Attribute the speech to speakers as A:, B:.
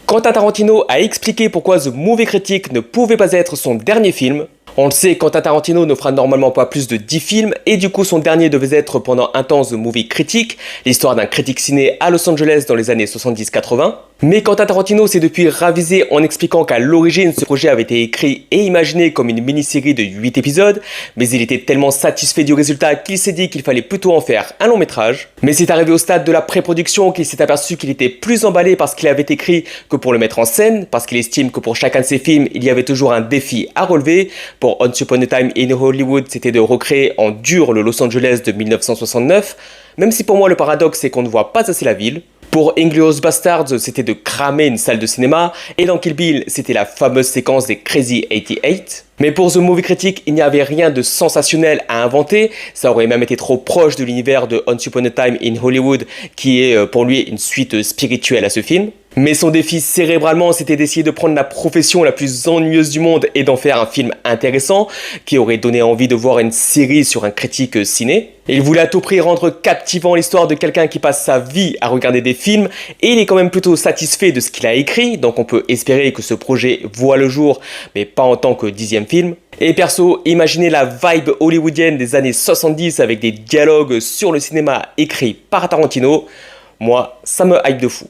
A: Quentin Tarantino a expliqué pourquoi The Movie Critic ne pouvait pas être son dernier film. On le sait, Quentin Tarantino ne fera normalement pas plus de 10 films, et du coup son dernier devait être pendant un temps The Movie Critic, l'histoire d'un critique ciné à Los Angeles dans les années 70-80. Mais Quentin Tarantino s'est depuis ravisé en expliquant qu'à l'origine ce projet avait été écrit et imaginé comme une mini-série de 8 épisodes, mais il était tellement satisfait du résultat qu'il s'est dit qu'il fallait plutôt en faire un long métrage. Mais c'est arrivé au stade de la pré-production qu'il s'est aperçu qu'il était plus emballé par ce qu'il avait écrit que pour le mettre en scène, parce qu'il estime que pour chacun de ses films, il y avait toujours un défi à relever. Pour Once Upon a Time in Hollywood, c'était de recréer en dur le Los Angeles de 1969, même si pour moi le paradoxe c'est qu'on ne voit pas assez la ville. Pour Inglourious Basterds, c'était de cramer une salle de cinéma, et dans Kill Bill, c'était la fameuse séquence des Crazy 88. Mais pour The Movie Critic, il n'y avait rien de sensationnel à inventer, ça aurait même été trop proche de l'univers de Once Upon a Time in Hollywood, qui est pour lui une suite spirituelle à ce film. Mais son défi cérébralement, c'était d'essayer de prendre la profession la plus ennuyeuse du monde et d'en faire un film intéressant, qui aurait donné envie de voir une série sur un critique ciné. Et il voulait à tout prix rendre captivant l'histoire de quelqu'un qui passe sa vie à regarder des films, et il est quand même plutôt satisfait de ce qu'il a écrit, donc on peut espérer que ce projet voit le jour, mais pas en tant que 10e film. Et perso, imaginez la vibe hollywoodienne des années 70 avec des dialogues sur le cinéma écrits par Tarantino, moi ça me hype de fou.